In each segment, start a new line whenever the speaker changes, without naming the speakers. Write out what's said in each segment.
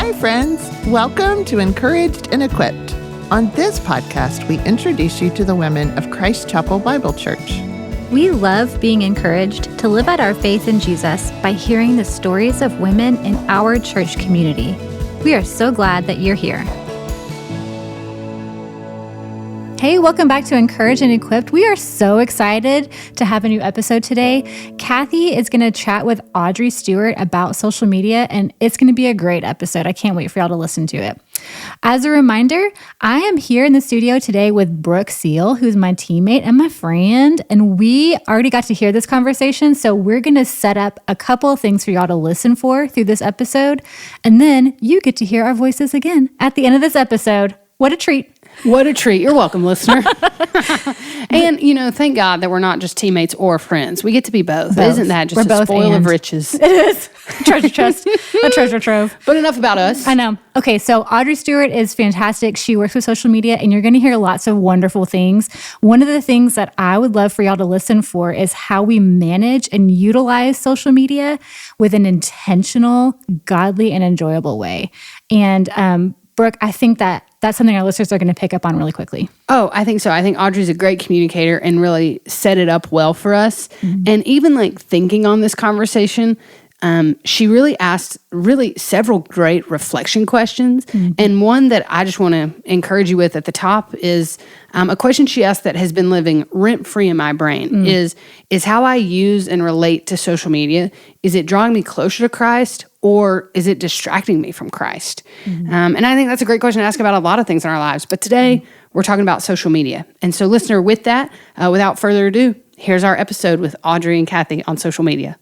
Hi, friends. Welcome to Encouraged and Equipped. On this podcast, we introduce you to the women of Christ Chapel Bible Church.
We love being encouraged to live out our faith in Jesus by hearing the stories of women in our church community. We are so glad that you're here. Hey, welcome back to Encouraged and Equipped. We are so excited to have a new episode today. Kathy is going to chat with Audrey Stewart about social media, and it's going to be a great episode. I can't wait for y'all to listen to it. As a reminder, I am here in the studio today with Brooke Seal, who's my teammate and my friend, and we already got to hear this conversation, so we're going to set up a couple of things for y'all to listen for through this episode, and then you get to hear our voices again at the end of this episode. What a treat.
What a treat. You're welcome, listener. And, thank God that we're not just teammates or friends. We get to be both. Isn't that just a spoil of riches?
It is. Treasure chest. A treasure trove.
But enough about us.
I know. Okay, so Audrey Stewart is fantastic. She works with social media, and you're going to hear lots of wonderful things. One of the things that I would love for y'all to listen for is how we manage and utilize social media with an intentional, godly, and enjoyable way. And Brooke, I think that's something our listeners are going to pick up on really quickly.
Oh, I think so. I think Audrey's a great communicator and really set it up well for us. Mm-hmm. And even thinking on this conversation, she really asked several great reflection questions. Mm-hmm. And one that I just want to encourage you with at the top is a question she asked that has been living rent-free in my brain is how I use and relate to social media. Is it drawing me closer to Christ, or is it distracting me from Christ? Mm-hmm. And I think that's a great question to ask about a lot of things in our lives. But today, we're talking about social media. And so, listener, with that, without further ado, here's our episode with Audrey and Kathy on social media.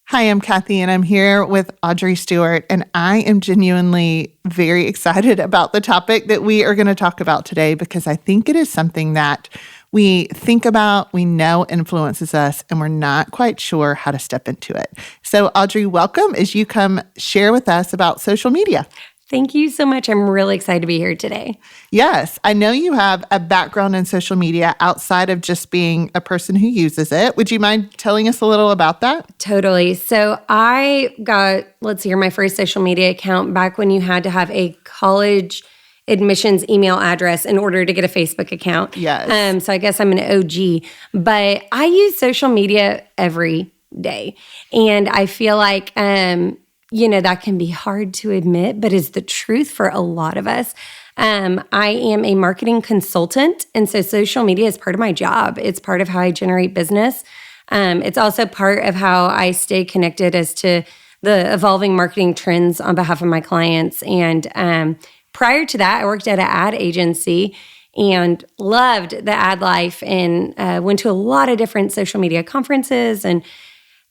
Hi, I'm Kathy, and I'm here with Audrey Stewart, and I am genuinely very excited about the topic that we are going to talk about today because I think it is something that we think about, we know influences us, and we're not quite sure how to step into it. So, Audrey, welcome as you come share with us about social media.
Thank you so much. I'm really excited to be here today.
Yes, I know you have a background in social media outside of just being a person who uses it. Would you mind telling us a little about that?
Totally. So I got, my first social media account back when you had to have a college admissions email address in order to get a Facebook account.
Yes.
So I guess I'm an OG, but I use social media every day. And I feel like, that can be hard to admit, but is the truth for a lot of us. I am a marketing consultant, and so social media is part of my job. It's part of how I generate business. It's also part of how I stay connected as to the evolving marketing trends on behalf of my clients. And prior to that, I worked at an ad agency and loved the ad life and went to a lot of different social media conferences and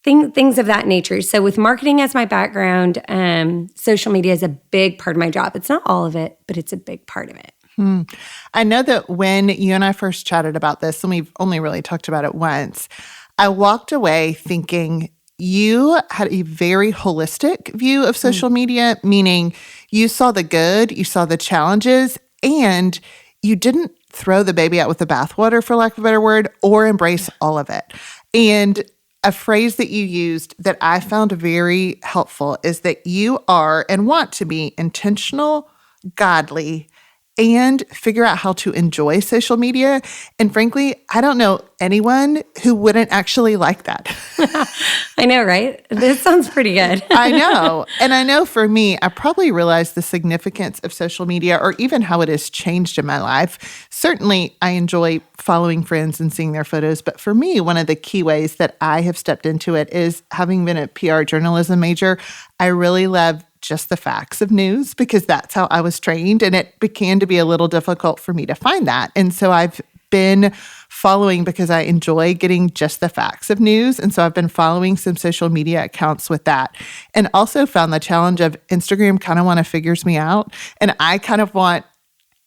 things of that nature. So with marketing as my background, social media is a big part of my job. It's not all of it, but it's a big part of it.
I know that when you and I first chatted about this, and we've only really talked about it once, I walked away thinking you had a very holistic view of social media, meaning you saw the good, you saw the challenges, and you didn't throw the baby out with the bathwater, for lack of a better word, or embrace all of it. And a phrase that you used that I found very helpful is that you are and want to be intentional, godly, and figure out how to enjoy social media. And frankly, I don't know anyone who wouldn't actually like that.
I know, right? This sounds pretty good.
I know. And I know for me, I probably realized the significance of social media or even how it has changed in my life. Certainly, I enjoy following friends and seeing their photos. But for me, one of the key ways that I have stepped into it is having been a PR journalism major, I really love just the facts of news because that's how I was trained. And it began to be a little difficult for me to find that. And so I've been following because I enjoy getting just the facts of news. And so I've been following some social media accounts with that and also found the challenge of Instagram kind of figures me out. And I kind of want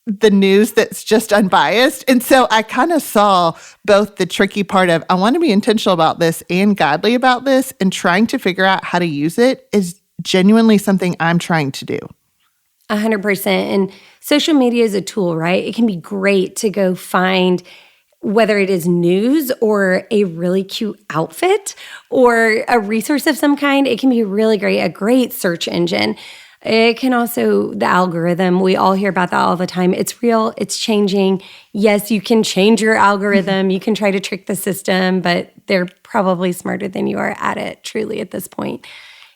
the news that's just unbiased. And so I kind of saw both the tricky part of I want to be intentional about this and godly about this, and trying to figure out how to use it is genuinely something I'm trying to do.
100%. And social media is a tool, right? It can be great to go find whether it is news or a really cute outfit or a resource of some kind, it can be really great, a great search engine. It can also, the algorithm, we all hear about that all the time. It's real, it's changing. Yes, you can change your algorithm. You can try to trick the system, but they're probably smarter than you are at it, truly, at this point.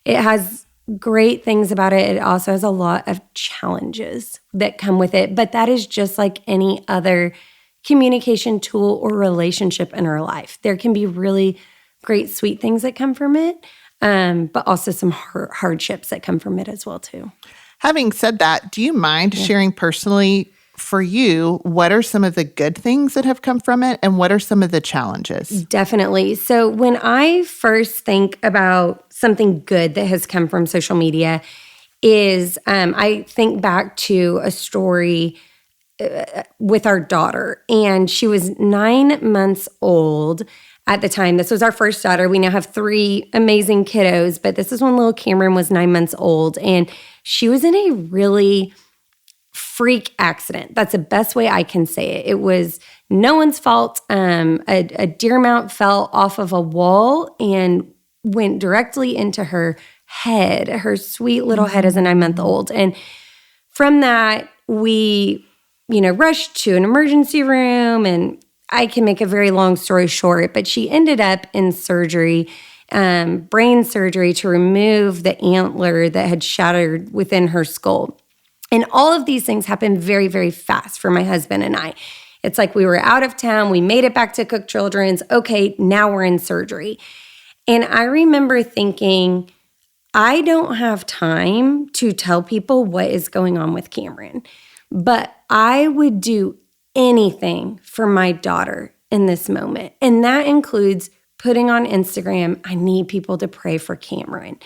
It has great things about it. It also has a lot of challenges that come with it, but that is just like any other communication tool or relationship in our life. There can be really great, sweet things that come from it, but also some hardships that come from it as well, too.
Having said that, do you mind sharing personally for you, what are some of the good things that have come from it and what are some of the challenges?
Definitely. So when I first think about something good that has come from social media is I think back to a story with our daughter, and she was 9 months old at the time. This was our first daughter. We now have 3 amazing kiddos, but this is when little Cameron was 9 months old, and she was in a really freak accident. That's the best way I can say it. It was no one's fault. A deer mount fell off of a wall and went directly into her head, her sweet little head as a 9-month-old. And from that, we, rushed to an emergency room, and I can make a very long story short, but she ended up in surgery, brain surgery to remove the antler that had shattered within her skull. And all of these things happened very, very fast for my husband and I. It's like we were out of town. We made it back to Cook Children's. Okay, now we're in surgery. And I remember thinking, I don't have time to tell people what is going on with Cameron, but I would do anything for my daughter in this moment. And that includes putting on Instagram, I need people to pray for Cameron.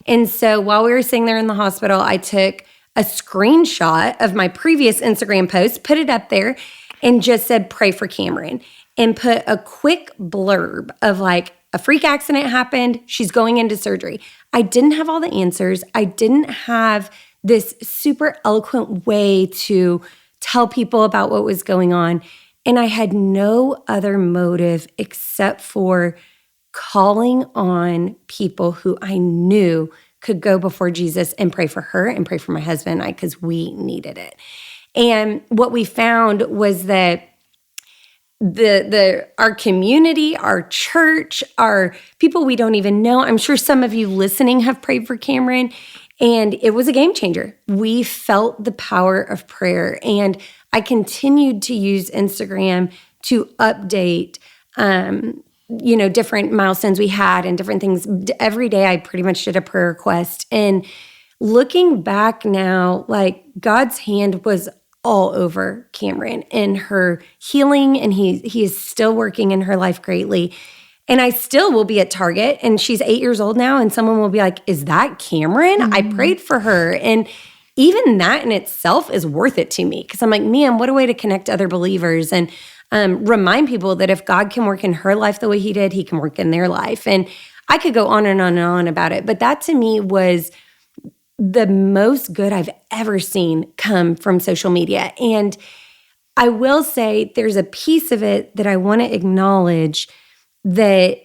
And so while we were sitting there in the hospital, I took a screenshot of my previous Instagram post, put it up there, and just said, pray for Cameron, and put a quick blurb of like, a freak accident happened, she's going into surgery. I didn't have all the answers. I didn't have this super eloquent way to tell people about what was going on. And I had no other motive except for calling on people who I knew could go before Jesus and pray for her and pray for my husband and I, because we needed it. And what we found was that our community, our church, our people we don't even know, I'm sure some of you listening have prayed for Cameron, and it was a game changer. We felt the power of prayer, and I continued to use Instagram to update different milestones we had and different things. Every day I pretty much did a prayer request. And looking back now, like God's hand was all over Cameron and her healing, and he is still working in her life greatly. And I still will be at Target, and she's 8 years old now, and someone will be like, is that Cameron? Mm-hmm. I prayed for her. And even that in itself is worth it to me, because I'm like, man, what a way to connect to other believers and remind people that if God can work in her life the way he did, he can work in their life. And I could go on and on and on about it, but that to me was the most good I've ever seen come from social media. And I will say there's a piece of it that I want to acknowledge, that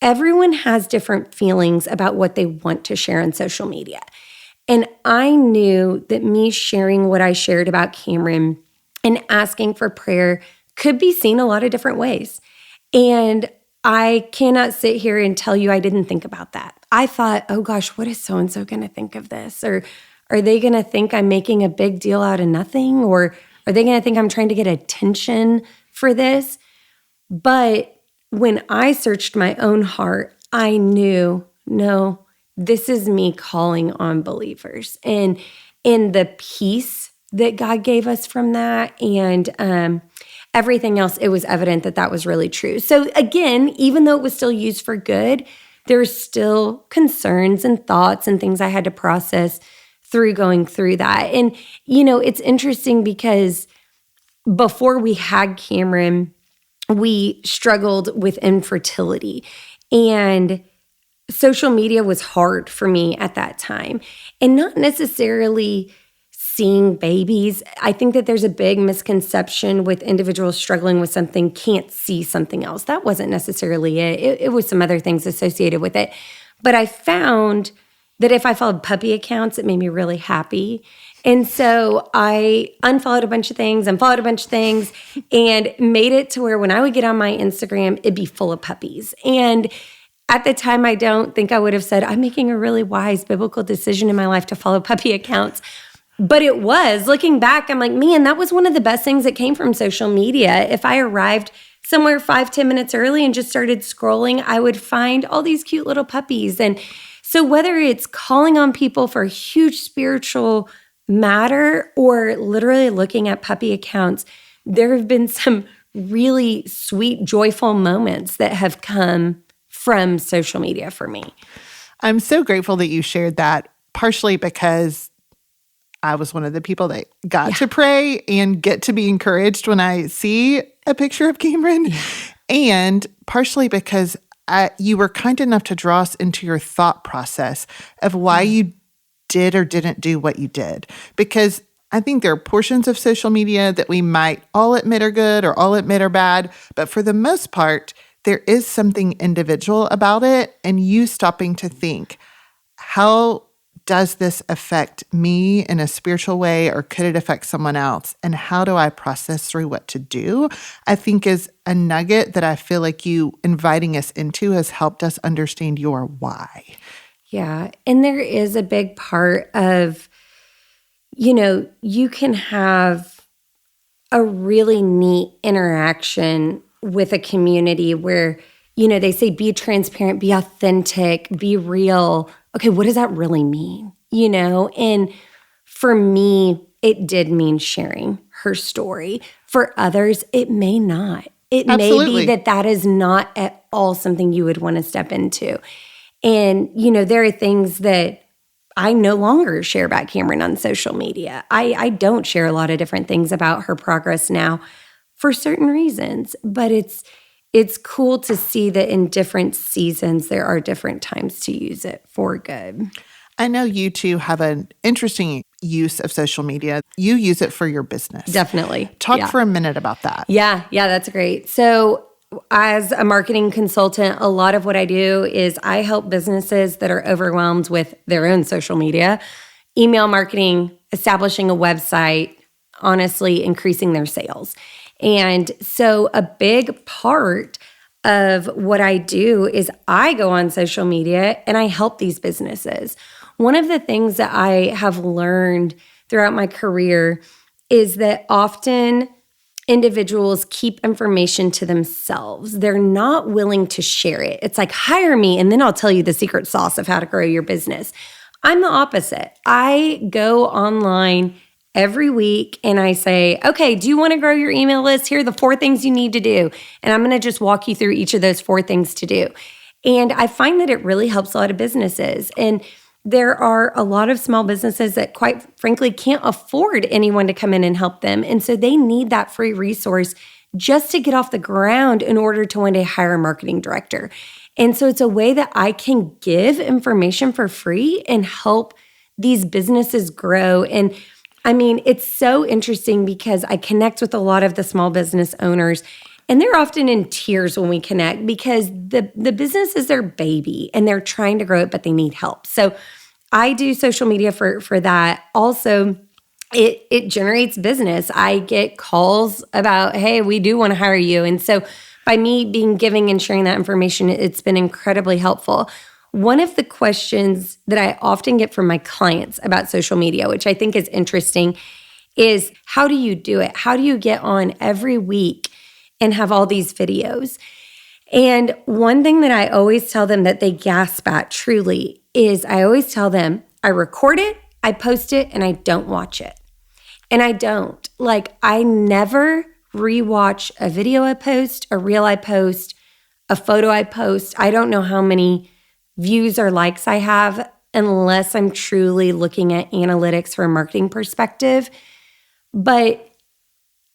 everyone has different feelings about what they want to share on social media. And I knew that me sharing what I shared about Cameron and asking for prayer could be seen a lot of different ways. And I cannot sit here and tell you I didn't think about that. I thought, oh gosh, what is so-and-so going to think of this? Or are they going to think I'm making a big deal out of nothing? Or are they going to think I'm trying to get attention for this? But when I searched my own heart, I knew, no, this is me calling on believers. And in the peace that God gave us from that and everything else, it was evident that that was really true. So again, even though it was still used for good, there's still concerns and thoughts and things I had to process through going through that. And, it's interesting because before we had Cameron, we struggled with infertility, and social media was hard for me at that time. And not necessarily seeing babies. I think that there's a big misconception with individuals struggling with something can't see something else. That wasn't necessarily it. It was some other things associated with it. But I found that if I followed puppy accounts, it made me really happy. And so I unfollowed a bunch of things and followed a bunch of things and made it to where when I would get on my Instagram, it'd be full of puppies. And at the time, I don't think I would have said, I'm making a really wise biblical decision in my life to follow puppy accounts. But it was. Looking back, I'm like, man, that was one of the best things that came from social media. If I arrived somewhere 5-10 minutes early and just started scrolling, I would find all these cute little puppies. And so whether it's calling on people for a huge spiritual matter or literally looking at puppy accounts, there have been some really sweet, joyful moments that have come from social media for me.
I'm so grateful that you shared that, partially because I was one of the people that got to pray and get to be encouraged when I see a picture of Cameron, and partially because you were kind enough to draw us into your thought process of why you did or didn't do what you did. Because I think there are portions of social media that we might all admit are good or all admit are bad, but for the most part, there is something individual about it, and you stopping to think, how does this affect me in a spiritual way, or could it affect someone else? And how do I process through what to do? I think is a nugget that I feel like you inviting us into has helped us understand your why.
Yeah. And there is a big part of, you can have a really neat interaction with a community where, they say be transparent, be authentic, be real. Okay, what does that really mean? And for me, it did mean sharing her story. For others, it may not. It
Absolutely.
may be that is not at all something you would want to step into. And, there are things that I no longer share about Cameron on social media. I don't share a lot of different things about her progress now for certain reasons, but it's cool to see that in different seasons, there are different times to use it for good.
I know you two have an interesting use of social media. You use it for your business.
Definitely.
Talk for a minute about that.
Yeah, that's great. So as a marketing consultant, a lot of what I do is I help businesses that are overwhelmed with their own social media, email marketing, establishing a website, honestly, increasing their sales. And so a big part of what I do is I go on social media and I help these businesses. One of the things that I have learned throughout my career is that often individuals keep information to themselves. They're not willing to share it. It's like, hire me and then I'll tell you the secret sauce of how to grow your business. I'm the opposite. I go online every week and I say, okay, do you want to grow your email list? Here are the 4 things you need to do. And I'm going to just walk you through each of those 4 things to do. And I find that it really helps a lot of businesses. And there are a lot of small businesses that quite frankly can't afford anyone to come in and help them. And so they need that free resource just to get off the ground in order to one day hire a marketing director. And so it's a way that I can give information for free and help these businesses grow. And I mean, it's so interesting because I connect with a lot of the small business owners, and they're often in tears when we connect because the business is their baby and they're trying to grow it, but they need help. So I do social media for that. Also, it generates business. I get calls about, hey, we do want to hire you. And so by me being giving and sharing that information, it's been incredibly helpful. One of the questions that I often get from my clients about social media, which I think is interesting, is how do you do it? How do you get on every week and have all these videos? And one thing that I always tell them that they gasp at truly is I always tell them, I record it, I post it, and I don't watch it. And I don't. Like, I never rewatch a video I post, a reel I post, a photo I post. I don't know how many views or likes I have unless I'm truly looking at analytics from a marketing perspective. But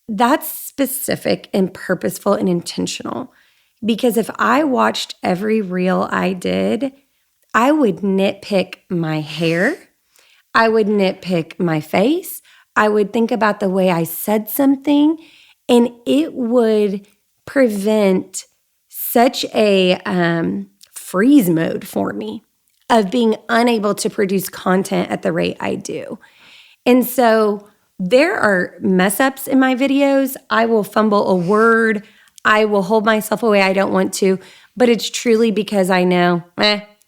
that's specific and purposeful and intentional. Because if I watched every reel I did, I would nitpick my hair. I would nitpick my face. I would think about the way I said something, and it would prevent such a freeze mode for me of being unable to produce content at the rate I do. And so there are mess ups in my videos. I will fumble a word. I will hold myself away. I don't want to, but it's truly because I know,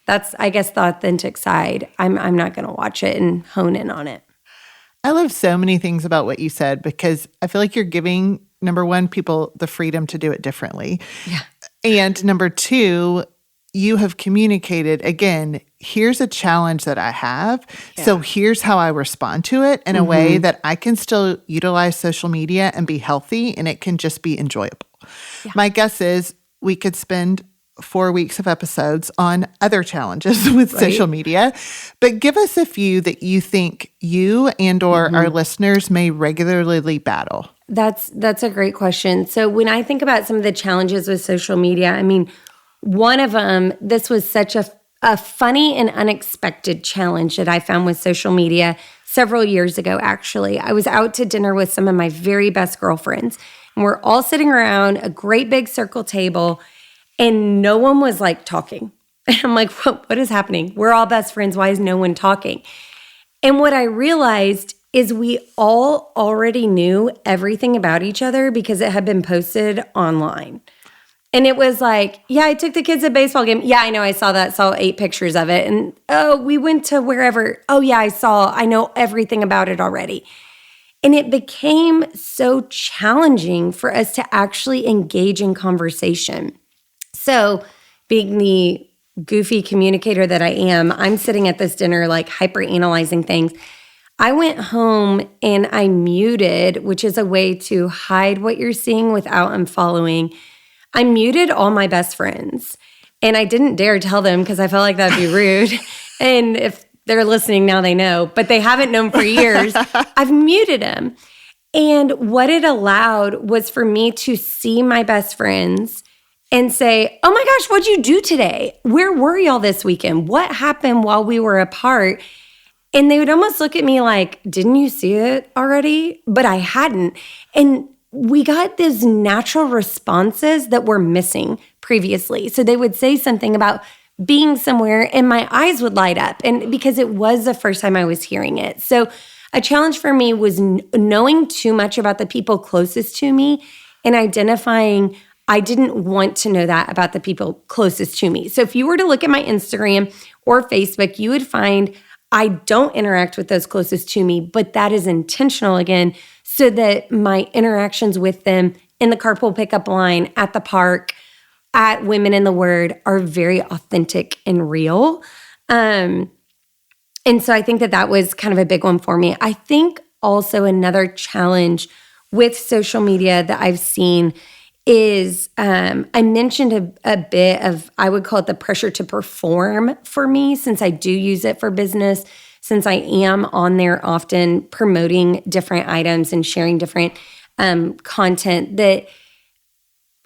that's, I guess, the authentic side. I'm not going to watch it and hone in on it.
I love so many things about what you said because I feel like you're giving, number one, people the freedom to do it differently.
Yeah.
And number two, you have communicated, again, here's a challenge that I have. Yeah. So here's how I respond to it in a way that I can still utilize social media and be healthy, and it can just be enjoyable. Yeah. My guess is we could spend 4 weeks of episodes on other challenges with social media, but give us a few that you think you and or our listeners may regularly battle.
That's a great question. So when I think about some of the challenges with social media, I mean, one of them, this was such a funny and unexpected challenge that I found with social media several years ago, actually. I was out to dinner with some of my very best girlfriends, and we're all sitting around a great big circle table, and no one was like talking. And I'm like, what is happening? We're all best friends. Why is no one talking? And what I realized is we all already knew everything about each other because it had been posted online. And it was like, yeah, I took the kids to a baseball game. Yeah, I know, I saw that, saw 8 pictures of it. And oh, we went to wherever. Oh yeah, I know everything about it already. And it became so challenging for us to actually engage in conversation. So being the goofy communicator that I am, I'm sitting at this dinner like hyper analyzing things. I went home and I muted, which is a way to hide what you're seeing without unfollowing. I muted all my best friends, and I didn't dare tell them because I felt like that'd be rude. And if they're listening now, they know, but they haven't known for years. I've muted them. And what it allowed was for me to see my best friends and say, oh my gosh, what'd you do today? Where were y'all this weekend? What happened while we were apart? And they would almost look at me like, didn't you see it already? But I hadn't. And we got those natural responses that were missing previously. So they would say something about being somewhere and my eyes would light up, and because it was the first time I was hearing it. So a challenge for me was knowing too much about the people closest to me and identifying I didn't want to know that about the people closest to me. So if you were to look at my Instagram or Facebook, you would find I don't interact with those closest to me, but that is intentional again, so that my interactions with them in the carpool pickup line, at the park, at Women in the Word are very authentic and real. And so I think that was kind of a big one for me. I think also another challenge with social media that I've seen is I mentioned a bit of, I would call it the pressure to perform for me, since I do use it for business, since I am on there often promoting different items and sharing different content, that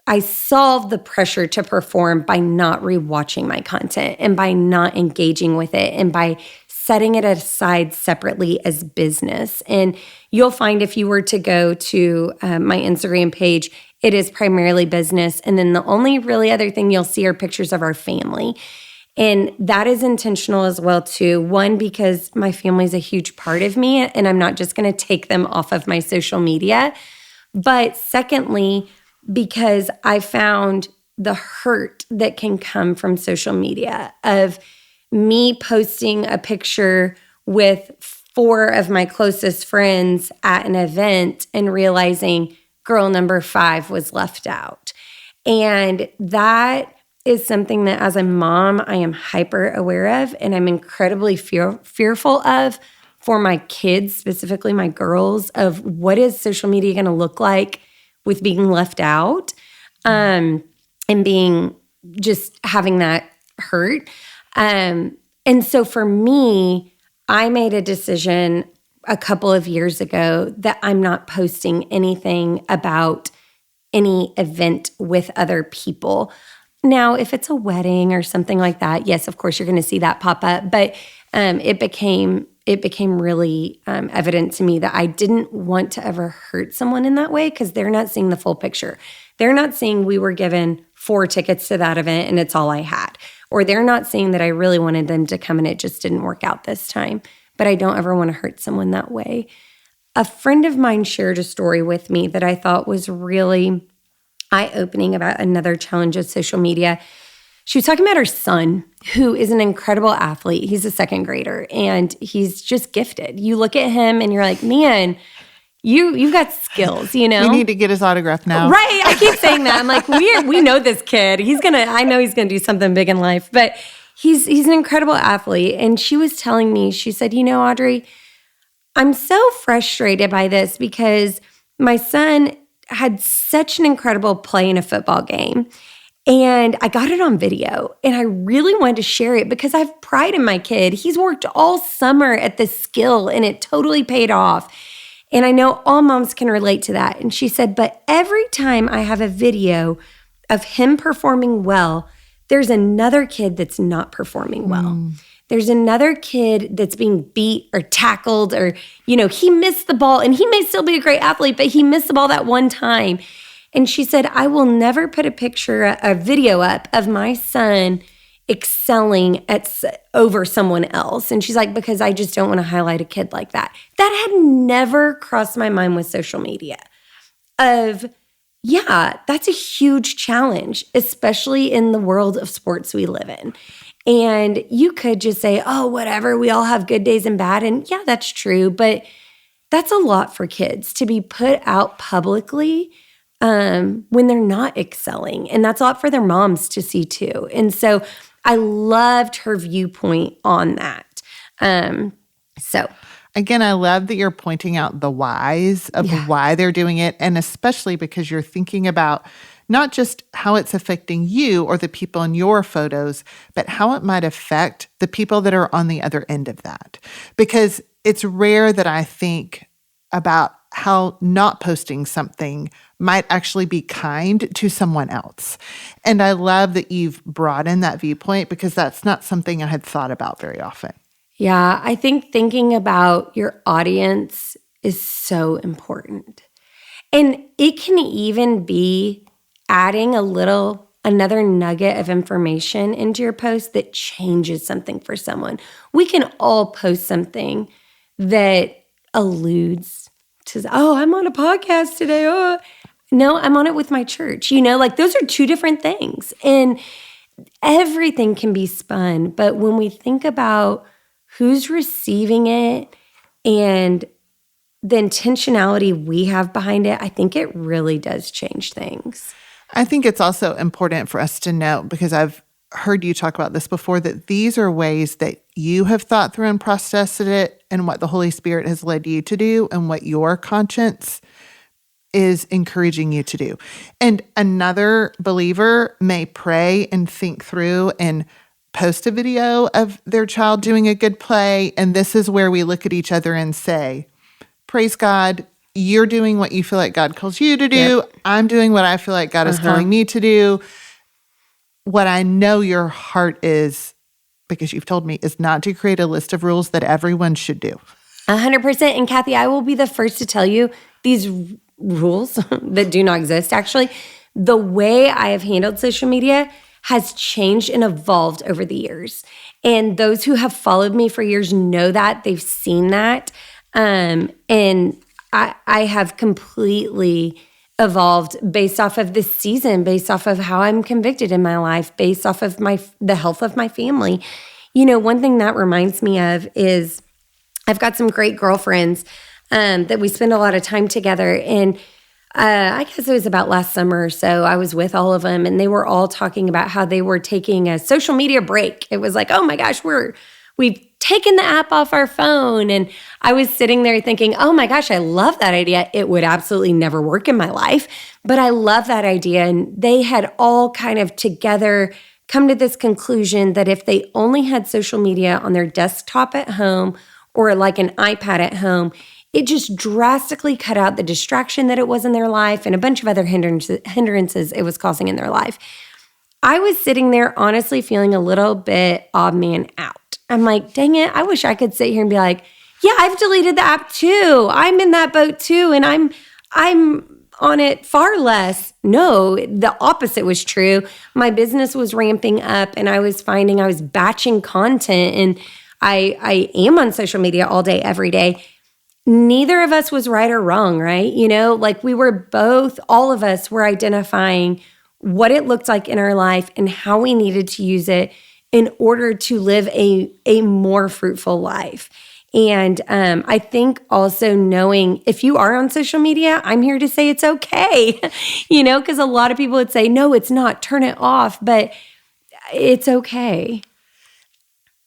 I solve the pressure to perform by not rewatching my content and by not engaging with it and by setting it aside separately as business. And you'll find if you were to go to my Instagram page, it is primarily business. And then the only really other thing you'll see are pictures of our family. And that is intentional as well too. One, because my family is a huge part of me and I'm not just going to take them off of my social media. But secondly, because I found the hurt that can come from social media of me posting a picture with 4 of my closest friends at an event and realizing girl number 5 was left out. And that is something that as a mom, I am hyper aware of and I'm incredibly fearful of for my kids, specifically my girls, of what is social media going to look like with being left out and being just having that hurt. And so for me, I made a decision a couple of years ago that I'm not posting anything about any event with other people. Now, if it's a wedding or something like that, yes, of course, you're going to see that pop up. But it became it became really evident to me that I didn't want to ever hurt someone in that way because they're not seeing the full picture. They're not seeing we were given 4 tickets to that event and it's all I had. Or they're not seeing that I really wanted them to come and it just didn't work out this time. But I don't ever want to hurt someone that way. A friend of mine shared a story with me that I thought was really eye-opening about another challenge of social media. She was talking about her son, who is an incredible athlete. He's a 2nd grader, and he's just gifted. You look at him, and you're like, man, you've got skills, you know?
We need to get his autograph now.
Right. I keep saying that. I'm like, we know this kid. I know he's going to do something big in life, but he's an incredible athlete. And she was telling me, she said, you know, Audrey, I'm so frustrated by this because my son had such an incredible play in a football game. And I got it on video and I really wanted to share it because I have pride in my kid. He's worked all summer at this skill and it totally paid off. And I know all moms can relate to that. And she said, but every time I have a video of him performing well, there's another kid that's not performing well. There's another kid that's being beat or tackled or, you know, he missed the ball and he may still be a great athlete, but he missed the ball that one time. And she said, I will never put a video up of my son excelling over someone else. And she's like, because I just don't want to highlight a kid like that. That had never crossed my mind with social media yeah, that's a huge challenge, especially in the world of sports we live in. And you could just say, oh, whatever, we all have good days and bad. And yeah, that's true. But that's a lot for kids to be put out publicly when they're not excelling. And that's a lot for their moms to see too. And so I loved her viewpoint on that.
Again, I love that you're pointing out the whys of why they're doing it. And especially because you're thinking about not just how it's affecting you or the people in your photos, but how it might affect the people that are on the other end of that. Because it's rare that I think about how not posting something might actually be kind to someone else. And I love that you've broadened that viewpoint because that's not something I had thought about very often.
Yeah, I think thinking about your audience is so important. And it can even be adding another nugget of information into your post that changes something for someone. We can all post something that alludes to, oh, I'm on a podcast today. Oh, no, I'm on it with my church. You know, like those are 2 different things. And everything can be spun. But when we think about who's receiving it and the intentionality we have behind it, I think it really does change things.
I think it's also important for us to note, because I've heard you talk about this before, that these are ways that you have thought through and processed it and what the Holy Spirit has led you to do and what your conscience is encouraging you to do. And another believer may pray and think through and post a video of their child doing a good play. And this is where we look at each other and say, praise God, you're doing what you feel like God calls you to do. Yep. I'm doing what I feel like God is calling me to do. What I know your heart is, because you've told me, is not to create a list of rules that everyone should do.
100%. And Kathy, I will be the first to tell you these rules that do not exist. Actually, the way I have handled social media has changed and evolved over the years. And those who have followed me for years know that. They've seen that. And I have completely evolved based off of this season, based off of how I'm convicted in my life, based off of the health of my family. You know, one thing that reminds me of is I've got some great girlfriends that we spend a lot of time together. And I guess it was about last summer or so, I was with all of them and they were all talking about how they were taking a social media break. It was like, oh my gosh, we've taken the app off our phone. And I was sitting there thinking, oh my gosh, I love that idea. It would absolutely never work in my life, but I love that idea. And they had all kind of together come to this conclusion that if they only had social media on their desktop at home or like an iPad at home, it just drastically cut out the distraction that it was in their life and a bunch of other hindrances it was causing in their life. I was sitting there honestly feeling a little bit odd man out. I'm like, dang it, I wish I could sit here and be like, Yeah, I've deleted the app too. I'm in that boat too, and I'm on it far less. No, the opposite was true. My business was ramping up, and I was finding I was batching content, and I am on social media all day, every day. Neither of us was right or wrong, right? You know, like we were both, all of us were identifying what it looked like in our life and how we needed to use it in order to live a more fruitful life. And I think also knowing if you are on social media, I'm here to say it's okay, you know, because a lot of people would say, no, it's not, turn it off, but it's okay.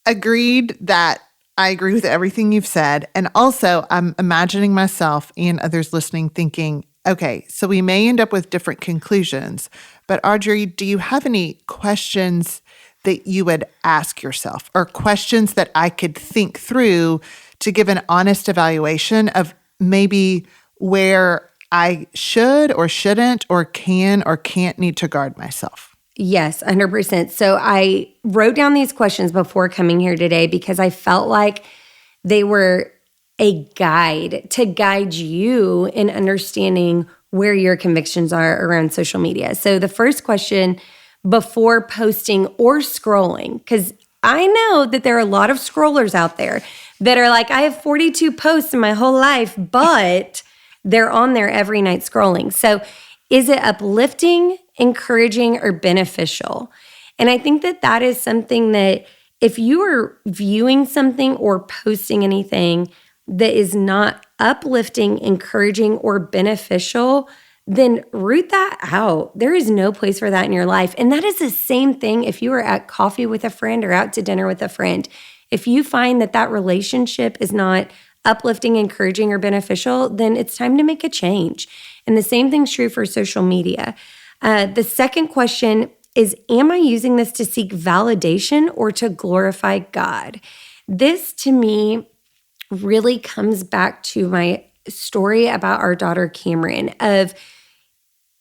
Agreed that I agree with everything you've said. And also, I'm imagining myself and others listening thinking, okay, so we may end up with different conclusions, but Audrey, do you have any questions that you would ask yourself or questions that I could think through to give an honest evaluation of maybe where I should or shouldn't or can or can't need to guard myself?
Yes, 100%. So I wrote down these questions before coming here today because I felt like they were a guide to guide you in understanding where your convictions are around social media. So the first question before posting or scrolling, because I know that there are a lot of scrollers out there that are like, I have 42 posts in my whole life, but they're on there every night scrolling. So is it uplifting, encouraging, or beneficial? And I think that that is something that if you are viewing something or posting anything that is not uplifting, encouraging, or beneficial, then root that out. There is no place for that in your life. And that is the same thing if you are at coffee with a friend or out to dinner with a friend. If you find that that relationship is not uplifting, encouraging, or beneficial, then it's time to make a change. And the same thing's true for social media. The second question is, am I using this to seek validation or to glorify God? This to me really comes back to my story about our daughter Cameron of,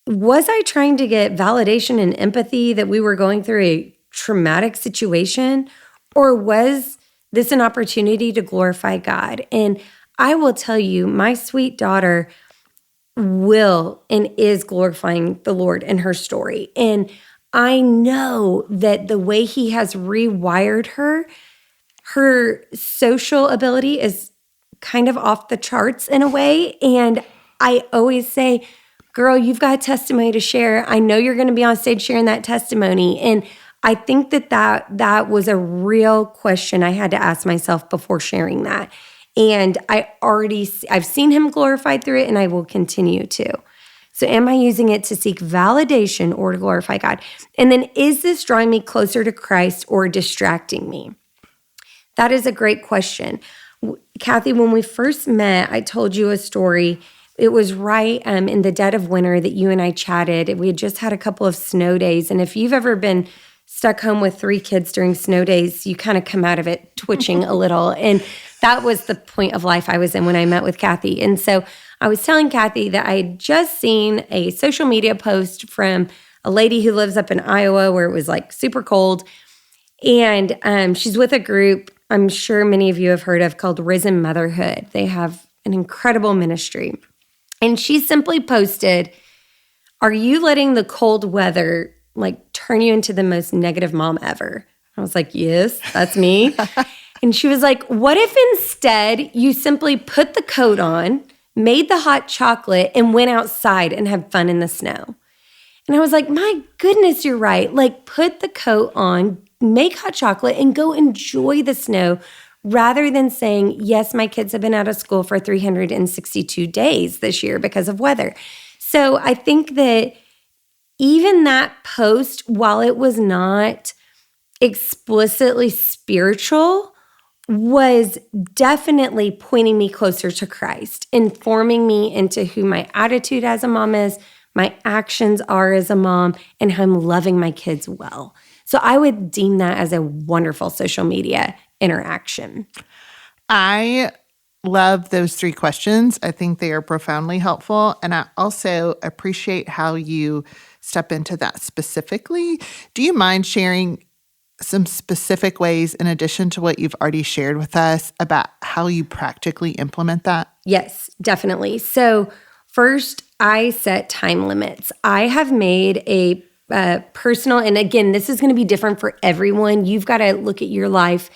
was I trying to get validation and empathy that we were going through a traumatic situation, or was this an opportunity to glorify God? And I will tell you, my sweet daughter will and is glorifying the Lord in her story. And I know that the way He has rewired her, her social ability is kind of off the charts in a way. And I always say, girl, you've got a testimony to share. I know you're going to be on stage sharing that testimony. And I think that was a real question I had to ask myself before sharing that. And I've seen Him glorified through it, and I will continue to. So am I using it to seek validation or to glorify God? And then, is this drawing me closer to Christ or distracting me? That is a great question. Kathy, when we first met, I told you a story. It was right in the dead of winter that you and I chatted. We had just had a couple of snow days. And if you've ever been stuck home with 3 kids during snow days, you kind of come out of it twitching a little. And that was the point of life I was in when I met with Kathy. And so I was telling Kathy that I had just seen a social media post from a lady who lives up in Iowa where it was like super cold. And she's with a group I'm sure many of you have heard of called Risen Motherhood. They have an incredible ministry. And she simply posted, "Are you letting the cold weather like turn you into the most negative mom ever?" I was like, "Yes, that's me." And she was like, "What if instead you simply put the coat on, made the hot chocolate, and went outside and had fun in the snow?" And I was like, "My goodness, you're right. Like, put the coat on, make hot chocolate, and go enjoy the snow," rather than saying, "Yes, my kids have been out of school for 362 days this year because of weather." So I think that even that post, while it was not explicitly spiritual, was definitely pointing me closer to Christ, informing me into who my attitude as a mom is, my actions are as a mom, and how I'm loving my kids well. So I would deem that as a wonderful social media interaction.
I love those 3 questions. I think they are profoundly helpful. And I also appreciate how you step into that specifically. Do you mind sharing some specific ways, in addition to what you've already shared with us, about how you practically implement that?
Yes, definitely. So first, I set time limits. I have made a personal, and again, this is going to be different for everyone. You've got to look at your life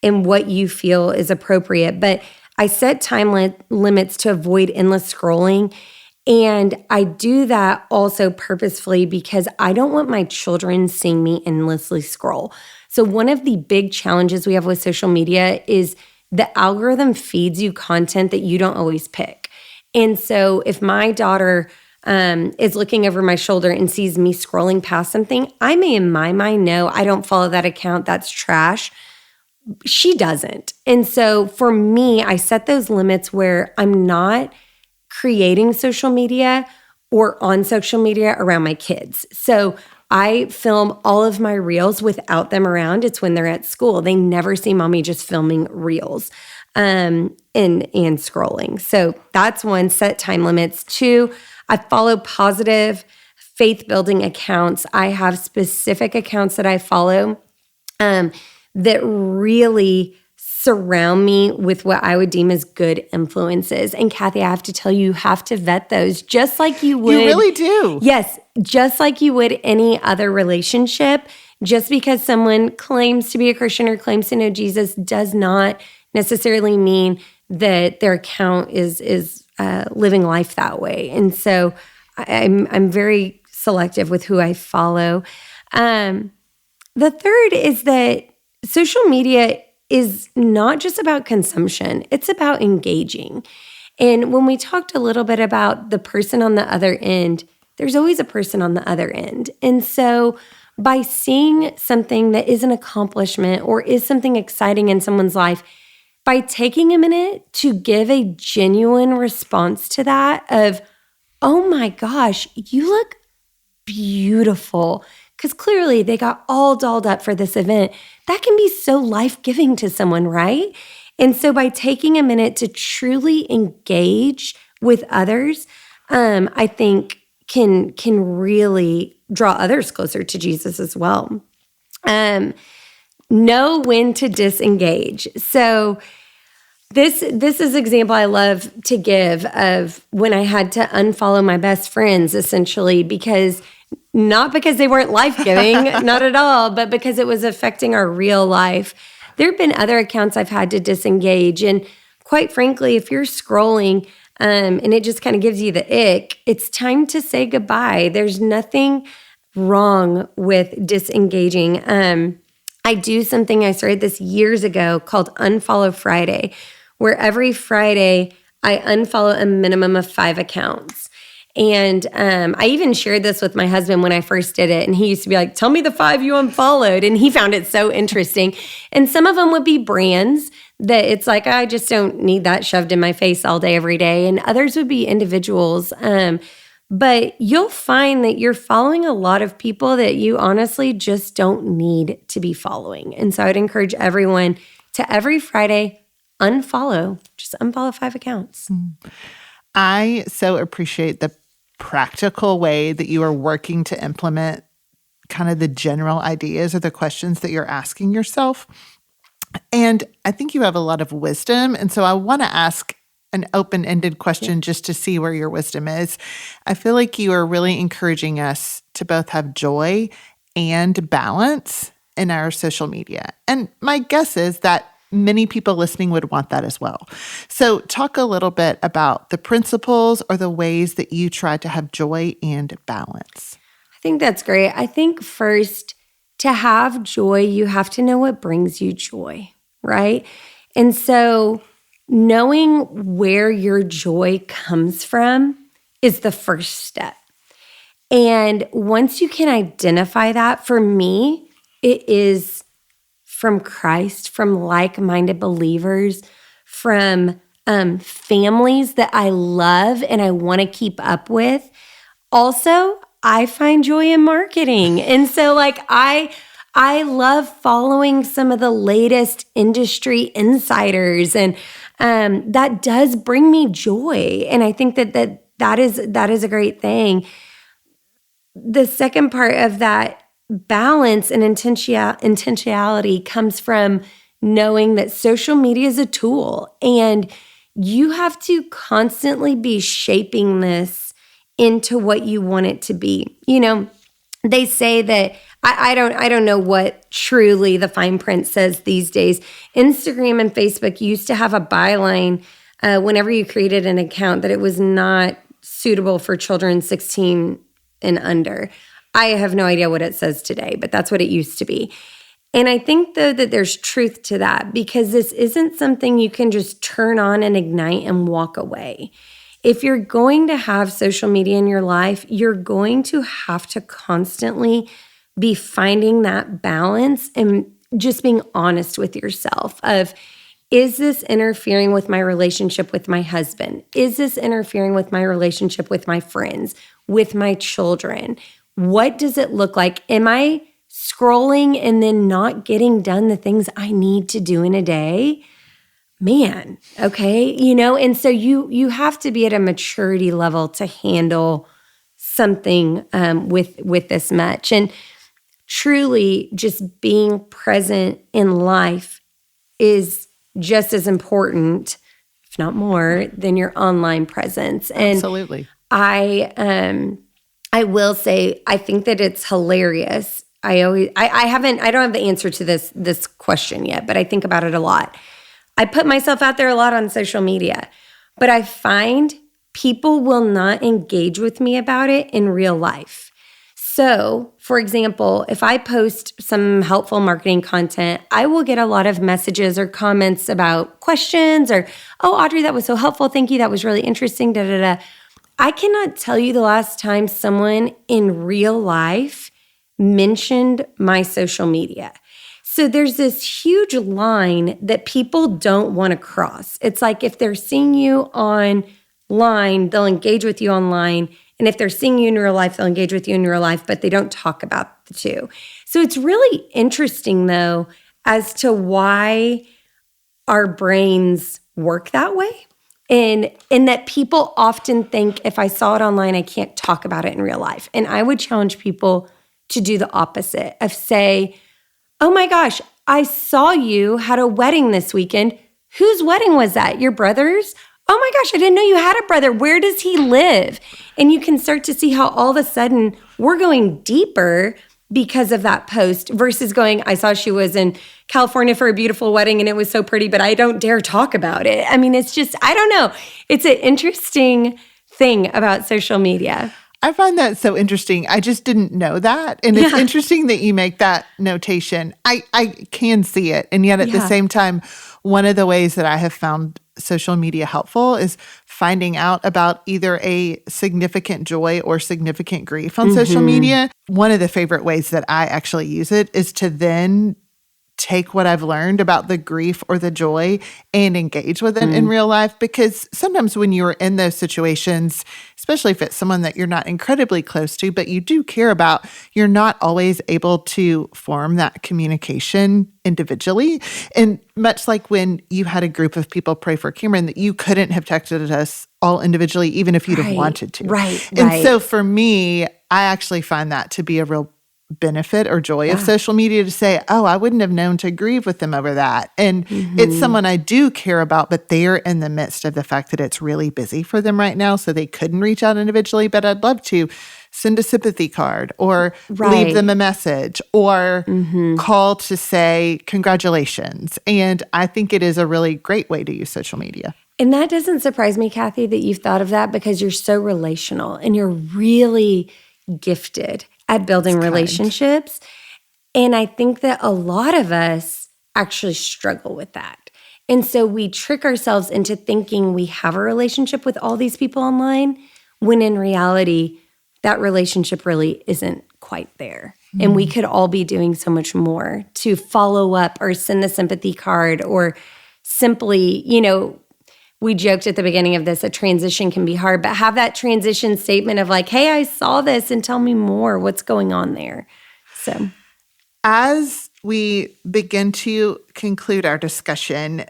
and what you feel is appropriate. But I set time limits to avoid endless scrolling. And I do that also purposefully because I don't want my children seeing me endlessly scroll. So one of the big challenges we have with social media is the algorithm feeds you content that you don't always pick. And so if my daughter is looking over my shoulder and sees me scrolling past something, I may in my mind know I don't follow that account, that's trash. She doesn't. And so for me, I set those limits where I'm not creating social media or on social media around my kids. So I film all of my reels without them around. It's when they're at school. They never see mommy just filming reels and scrolling. So that's one, set time limits. Two, I follow positive faith-building accounts. I have specific accounts that I follow that really surround me with what I would deem as good influences. And Kathy, I have to tell you, you have to vet those just like you would.
You really do.
Yes, just like you would any other relationship. Just because someone claims to be a Christian or claims to know Jesus does not necessarily mean that their account is living life that way. And so I'm very selective with who I follow. The third is that social media is not just about consumption, it's about engaging. And when we talked a little bit about the person on the other end, there's always a person on the other end. And so by seeing something that is an accomplishment or is something exciting in someone's life, by taking a minute to give a genuine response to that of, oh my gosh, you look beautiful. Because clearly they got all dolled up for this event. That can be so life-giving to someone, right? And so by taking a minute to truly engage with others, I think can really draw others closer to Jesus as well. Know when to disengage. So this is an example I love to give of when I had to unfollow my best friends, essentially, not because they weren't life-giving, not at all, but because it was affecting our real life. There have been other accounts I've had to disengage. And quite frankly, if you're scrolling and it just kind of gives you the ick, it's time to say goodbye. There's nothing wrong with disengaging. I do something, I started this years ago called Unfollow Friday, where every Friday I unfollow a minimum of 5 accounts. And I even shared this with my husband when I first did it. And he used to be like, tell me the 5 you unfollowed. And he found it so interesting. And some of them would be brands that it's like, I just don't need that shoved in my face all day, every day. And others would be individuals. But you'll find that you're following a lot of people that you honestly just don't need to be following. And so I'd encourage everyone to every Friday, just unfollow 5 accounts.
I so appreciate the practical way that you are working to implement kind of the general ideas or the questions that you're asking yourself. And I think you have a lot of wisdom. And so I want to ask an open-ended question just to see where your wisdom is. I feel like you are really encouraging us to both have joy and balance in our social media. And my guess is that many people listening would want that as well. So talk a little bit about the principles or the ways that you try to have joy and balance.
I think that's great. I think first, to have joy, you have to know what brings you joy, right? And so knowing where your joy comes from is the first step. And once you can identify that, for me, it is from Christ, from like-minded believers, from families that I love and I want to keep up with. Also, I find joy in marketing. And so I love following some of the latest industry insiders, and that does bring me joy. And I think that is a great thing. The second part of that balance and intentionality comes from knowing that social media is a tool, and you have to constantly be shaping this into what you want it to be. You know, they say that I don't know what truly the fine print says these days. Instagram and Facebook used to have a byline whenever you created an account that it was not suitable for children 16 and under. I have no idea what it says today, but that's what it used to be. And I think, though, that there's truth to that, because this isn't something you can just turn on and ignite and walk away. If you're going to have social media in your life, you're going to have to constantly be finding that balance and just being honest with yourself of, is this interfering with my relationship with my husband? Is this interfering with my relationship with my friends, with my children? What does it look like? Am I scrolling and then not getting done the things I need to do in a day? Man, okay, you know, and so you have to be at a maturity level to handle something with this much. And truly, just being present in life is just as important, if not more, than your online presence. And
Absolutely.
I will say, I think that it's hilarious. I don't have the answer to this question yet, but I think about it a lot. I put myself out there a lot on social media, but I find people will not engage with me about it in real life. So, for example, if I post some helpful marketing content, I will get a lot of messages or comments about questions or, oh, Audrey, that was so helpful. Thank you. That was really interesting. Da, da, da. I cannot tell you the last time someone in real life mentioned my social media. So there's this huge line that people don't want to cross. It's like if they're seeing you online, they'll engage with you online. And if they're seeing you in real life, they'll engage with you in real life, but they don't talk about the two. So it's really interesting, though, as to why our brains work that way. And that people often think, if I saw it online, I can't talk about it in real life. And I would challenge people to do the opposite of say, oh my gosh, I saw you had a wedding this weekend. Whose wedding was that? Your brother's? Oh my gosh, I didn't know you had a brother. Where does he live? And you can start to see how all of a sudden we're going deeper because of that post versus going, I saw she was in California for a beautiful wedding and it was so pretty, but I don't dare talk about it. I mean, it's just, I don't know. It's an interesting thing about social media.
I find that so interesting. I just didn't know that. And it's interesting that you make that notation. I can see it. And yet at the same time, one of the ways that I have found social media helpful is finding out about either a significant joy or significant grief on social media. One of the favorite ways that I actually use it is to then take what I've learned about the grief or the joy and engage with it in real life. Because sometimes when you're in those situations, especially if it's someone that you're not incredibly close to, but you do care about, you're not always able to form that communication individually. And much like when you had a group of people pray for Cameron, that you couldn't have texted us all individually, even if you'd have wanted to. And so for me, I actually find that to be a real benefit or joy of social media to say, oh, I wouldn't have known to grieve with them over that. And it's someone I do care about, but they're in the midst of the fact that it's really busy for them right now, so they couldn't reach out individually, but I'd love to send a sympathy card or leave them a message or call to say congratulations. And I think it is a really great way to use social media.
And that doesn't surprise me, Kathy, that you've thought of that because you're so relational and you're really gifted at building relationships. And I think that a lot of us actually struggle with that. And so we trick ourselves into thinking we have a relationship with all these people online, when in reality, that relationship really isn't quite there. And we could all be doing so much more to follow up or send the sympathy card or simply, you know, we joked at the beginning of this, a transition can be hard, but have that transition statement of like, hey, I saw this and tell me more. What's going on there? So
as we begin to conclude our discussion,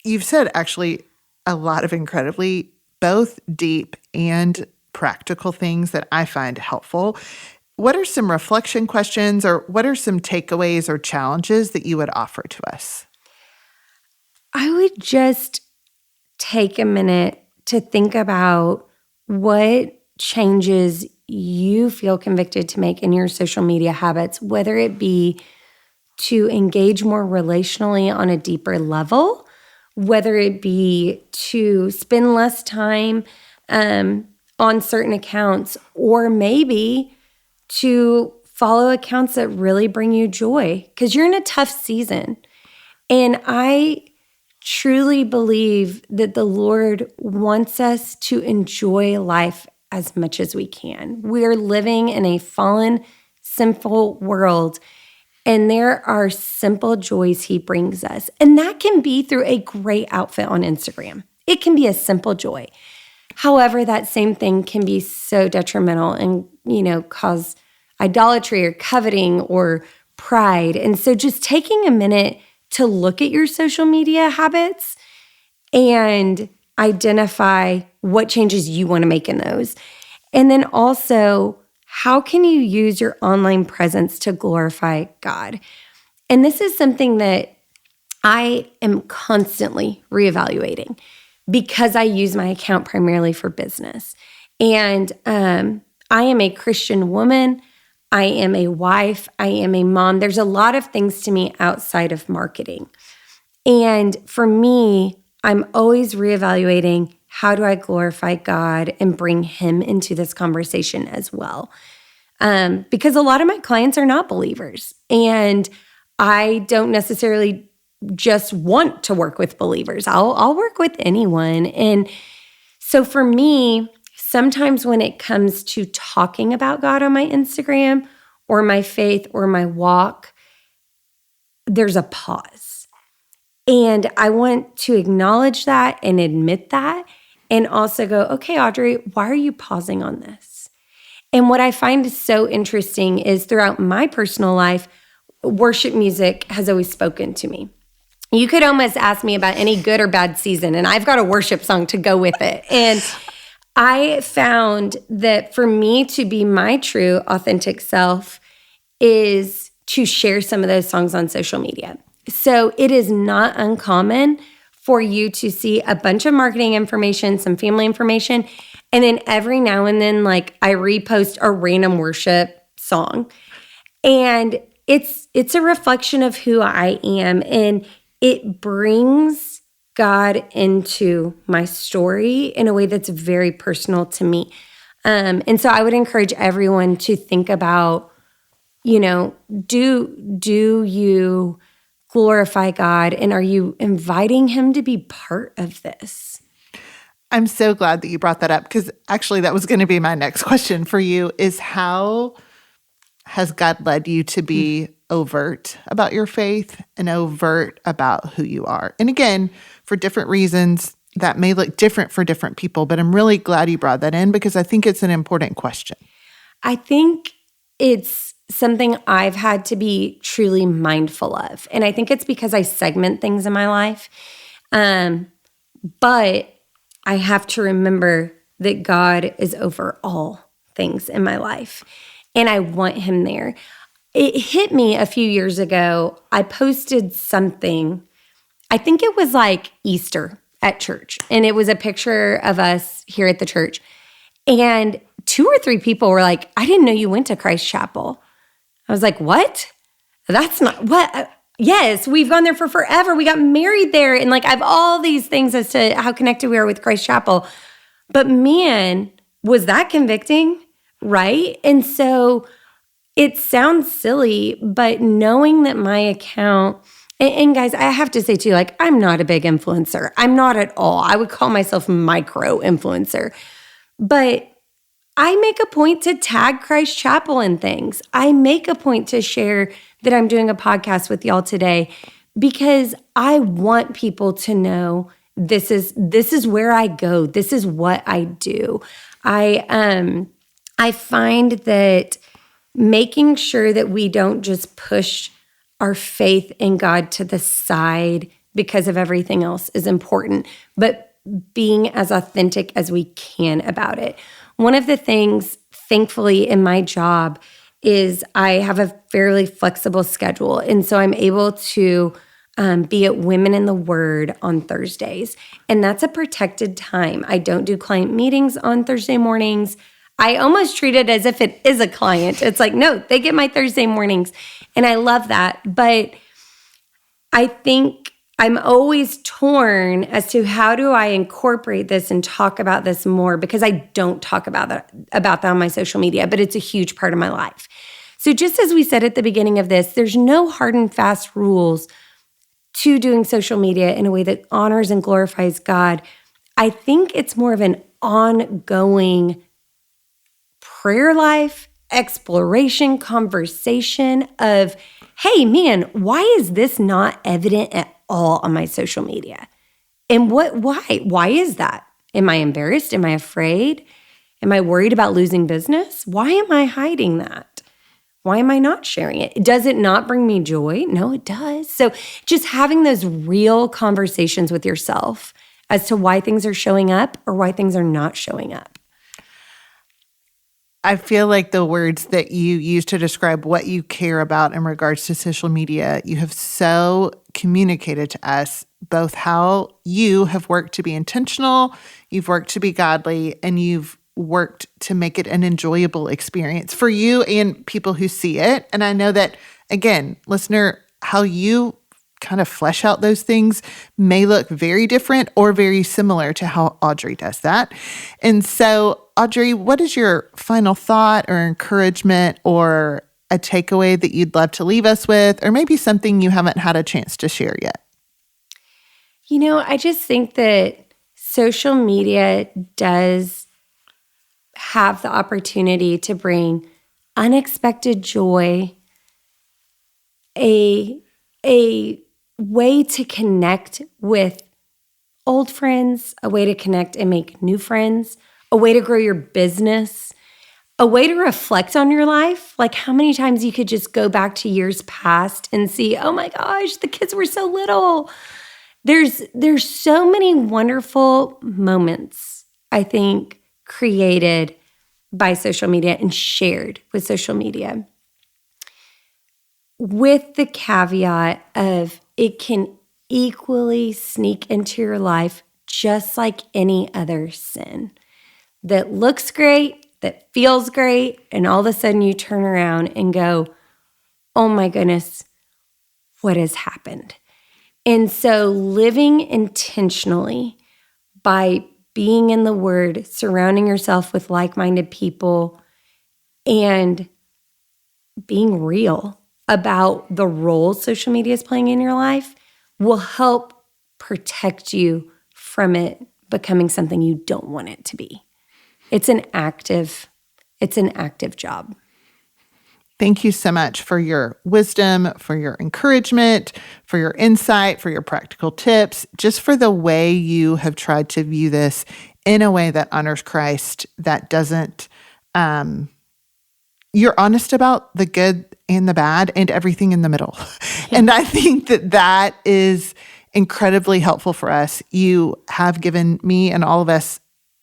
you've said actually a lot of incredibly both deep and practical things that I find helpful. what are some reflection questions or what are some takeaways or challenges that you would offer to us?
I would just take a minute to think about what changes you feel convicted to make in your social media habits, whether it be to engage more relationally on a deeper level, whether it be to spend less time on certain accounts, or maybe to follow accounts that really bring you joy, because you're in a tough season. And I truly believe that the Lord wants us to enjoy life as much as we can. We're living in a fallen, sinful world, and there are simple joys He brings us. And that can be through a great outfit on Instagram. It can be a simple joy. However, that same thing can be so detrimental and, cause idolatry or coveting or pride. And so just taking a minute to look at your social media habits and identify what changes you want to make in those. And then also, how can you use your online presence to glorify God? And this is something that I am constantly reevaluating because I use my account primarily for business. And I am a Christian woman. I am a wife. I am a mom. There's a lot of things to me outside of marketing. And for me, I'm always reevaluating, how do I glorify God and bring Him into this conversation as well? Because a lot of my clients are not believers, and I don't necessarily just want to work with believers. I'll work with anyone. And so for me, sometimes when it comes to talking about God on my Instagram or my faith or my walk, there's a pause. And I want to acknowledge that and admit that, and also go, okay, Audrey, why are you pausing on this? And what I find so interesting is throughout my personal life, worship music has always spoken to me. You could almost ask me about any good or bad season, and I've got a worship song to go with it. And I found that for me to be my true, authentic self is to share some of those songs on social media. So it is not uncommon for you to see a bunch of marketing information, some family information, and then every now and then, I repost a random worship song. And it's a reflection of who I am, and it brings God into my story in a way that's very personal to me. And so I would encourage everyone to think about, do you glorify God, and are you inviting Him to be part of this?
I'm so glad that you brought that up, because actually that was going to be my next question for you, is how has God led you to be overt about your faith and overt about who you are? And again, for different reasons, that may look different for different people, but I'm really glad you brought that in because I think it's an important question.
I think it's something I've had to be truly mindful of. And I think it's because I segment things in my life. But I have to remember that God is over all things in my life, and I want Him there. It hit me a few years ago. I posted something, I think it was Easter at church, and it was a picture of us here at the church. And 2 or 3 people were like, I didn't know you went to Christ Chapel. I was like, what? That's not what? Yes, we've gone there for forever. We got married there. And I have all these things as to how connected we are with Christ Chapel. But man, was that convicting, right? And so it sounds silly, but knowing that my account, and guys, I have to say too, I'm not a big influencer. I'm not at all. I would call myself micro influencer. But I make a point to tag Christ Chapel in things. I make a point to share that I'm doing a podcast with y'all today because I want people to know this is where I go. This is what I do. I find that making sure that we don't just push our faith in God to the side because of everything else is important, but being as authentic as we can about it. One of the things, thankfully, in my job is I have a fairly flexible schedule. And so I'm able to be at Women in the Word on Thursdays. And that's a protected time. I don't do client meetings on Thursday mornings. I almost treat it as if it is a client. It's like, no, they get my Thursday mornings. And I love that. But I think I'm always torn as to how do I incorporate this and talk about this more, because I don't talk about that on my social media, but it's a huge part of my life. So just as we said at the beginning of this, there's no hard and fast rules to doing social media in a way that honors and glorifies God. I think it's more of an ongoing prayer life, exploration, conversation of, hey, man, why is this not evident at all on my social media? And why? Why is that? Am I embarrassed? Am I afraid? Am I worried about losing business? Why am I hiding that? Why am I not sharing it? Does it not bring me joy? No, it does. So just having those real conversations with yourself as to why things are showing up or why things are not showing up.
I feel like the words that you use to describe what you care about in regards to social media, you have so communicated to us both how you have worked to be intentional, you've worked to be godly, and you've worked to make it an enjoyable experience for you and people who see it. And I know that, again, listener, how you kind of flesh out those things may look very different or very similar to how Audrey does that. And so, Audrey, what is your final thought or encouragement or a takeaway that you'd love to leave us with, or maybe something you haven't had a chance to share yet?
You know, I just think that social media does have the opportunity to bring unexpected joy, a way to connect with old friends, a way to connect and make new friends, a way to grow your business, a way to reflect on your life. Like how many times you could just go back to years past and see, oh my gosh, the kids were so little. There's so many wonderful moments, I think, created by social media and shared with social media, with the caveat of it can equally sneak into your life just like any other sin that looks great, that feels great, and all of a sudden you turn around and go, oh my goodness, what has happened? And so living intentionally by being in the Word, surrounding yourself with like-minded people, and being real about the role social media is playing in your life will help protect you from it becoming something you don't want it to be. It's an active job.
Thank you so much for your wisdom, for your encouragement, for your insight, for your practical tips, just for the way you have tried to view this in a way that honors Christ, that doesn't, you're honest about the good and the bad and everything in the middle. Yeah. And I think that is incredibly helpful for us. You have given me and all of us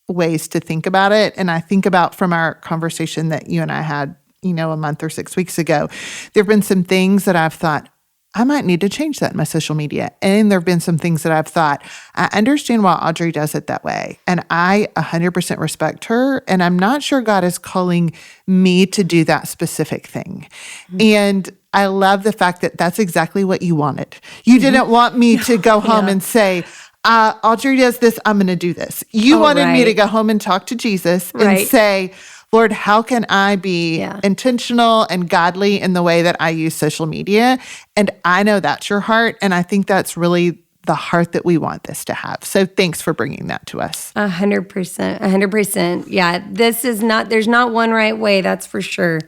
ways to think about it. And I think about from our conversation that you and I had, a month or 6 weeks ago, there have been some things that I've thought, I might need to change that in my social media. And there have been some things that I've thought, I understand why Audrey does it that way. And I 100% respect her. And I'm not sure God is calling me to do that specific thing. Mm-hmm. And I love the fact that that's exactly what you wanted. You didn't want me to go home and say, Audrey does this, I'm going to do this. You wanted me to go home and talk to Jesus and say, Lord, how can I be intentional and godly in the way that I use social media? And I know that's your heart. And I think that's really the heart that we want this to have. So thanks for bringing that to us.
100%. Yeah, there's not one right way, that's for sure.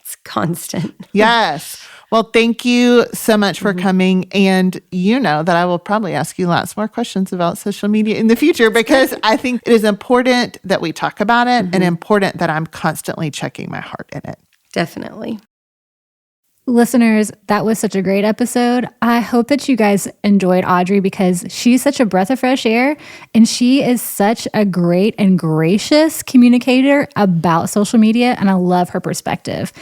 It's constant.
Yes. Well, thank you so much for coming. And you know that I will probably ask you lots more questions about social media in the future, because I think it is important that we talk about it and important that I'm constantly checking my heart in it.
Definitely.
Listeners, that was such a great episode. I hope that you guys enjoyed Audrey because she's such a breath of fresh air and she is such a great and gracious communicator about social media, and I love her perspective.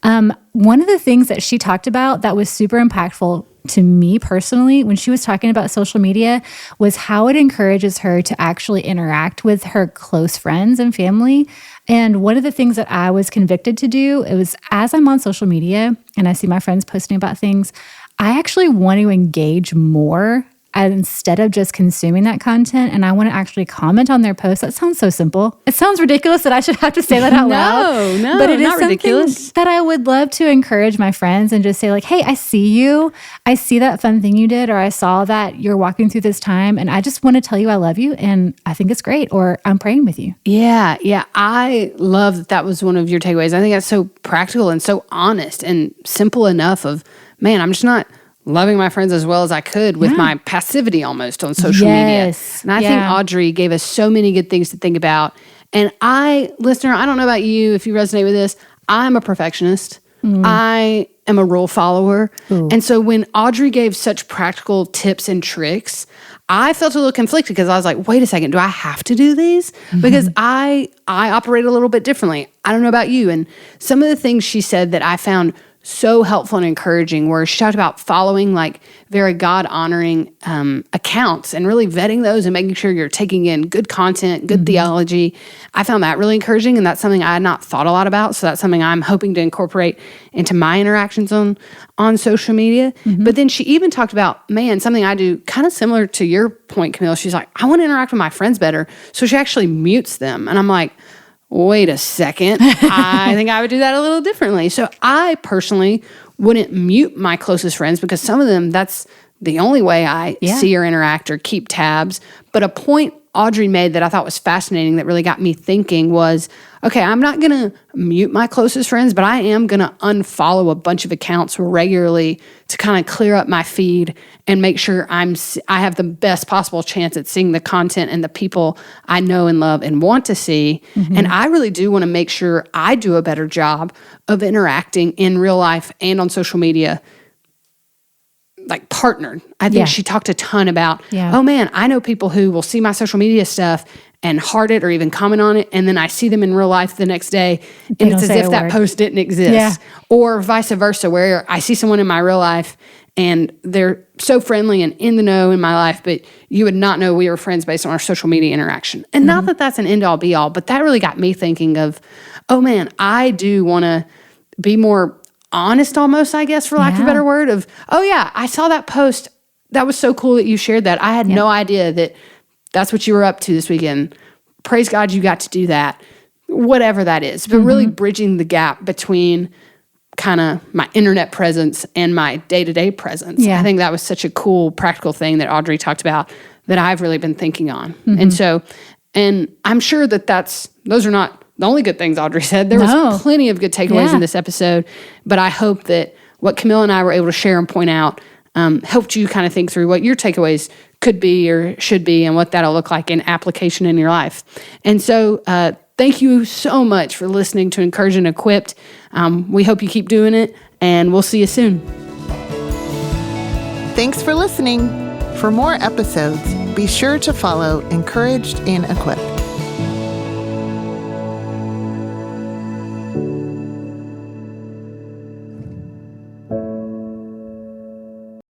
One of the things that she talked about that was super impactful to me personally when she was talking about social media was how it encourages her to actually interact with her close friends and family. And one of the things that I was convicted to do, it was as I'm on social media and I see my friends posting about things, I actually want to engage more instead of just consuming that content. And I want to actually comment on their posts. That sounds so simple. It sounds ridiculous that I should have to say that out loud.
No,
but it is
not
something
ridiculous.
that I would love to encourage my friends and just say like, hey, I see you. I see that fun thing you did, or I saw that you're walking through this time. And I just want to tell you I love you and I think it's great, or I'm praying with you.
Yeah. I love that was one of your takeaways. I think that's so practical and so honest and simple enough of, man, I'm just not loving my friends as well as I could with my passivity almost on social media. And I think Audrey gave us so many good things to think about. And listener, I don't know about you if you resonate with this. I'm a perfectionist. I am a rule follower. And so when Audrey gave such practical tips and tricks, I felt a little conflicted because I was like, wait a second, do I have to do these? Because I operate a little bit differently. I don't know about you. And some of the things she said that I found so helpful and encouraging where she talked about following like very God-honoring accounts and really vetting those and making sure you're taking in good content, good theology. I found that really encouraging, and that's something I had not thought a lot about. So that's something I'm hoping to incorporate into my interactions on social media. But then she even talked about, man, something I do kind of similar to your point, Camille. She's like, I want to interact with my friends better. So she actually mutes them. And I'm like, wait a second. I think I would do that a little differently. So I personally wouldn't mute my closest friends because some of them, that's the only way I see or interact or keep tabs. But a point Audrey made that I thought was fascinating that really got me thinking was, okay, I'm not going to mute my closest friends, but I am going to unfollow a bunch of accounts regularly to kind of clear up my feed and make sure I have the best possible chance at seeing the content and the people I know and love and want to see. And I really do want to make sure I do a better job of interacting in real life and on social media, like partnered. I think she talked a ton about, oh man, I know people who will see my social media stuff and heart it or even comment on it, and then I see them in real life the next day, and it's as if that post didn't exist. Or vice versa, where I see someone in my real life and they're so friendly and in the know in my life, but you would not know we were friends based on our social media interaction. And not that that's an end-all be-all, but that really got me thinking of, oh man, I do want to be more honest almost, I guess, for lack of a better word, of, oh yeah, I saw that post. That was so cool that you shared that. I had no idea that that's what you were up to this weekend. Praise God you got to do that, whatever that is. But really bridging the gap between kind of my internet presence and my day-to-day presence. I think that was such a cool, practical thing that Audrey talked about that I've really been thinking on. And so, and I'm sure that those are not the only good things Audrey said. There was plenty of good takeaways in this episode, but I hope that what Camille and I were able to share and point out helped you kind of think through what your takeaways could be or should be and what that'll look like in application in your life. And so thank you so much for listening to Encouraged and Equipped. We hope you keep doing it, and we'll see you soon.
Thanks for listening. For more episodes, be sure to follow Encouraged and Equipped.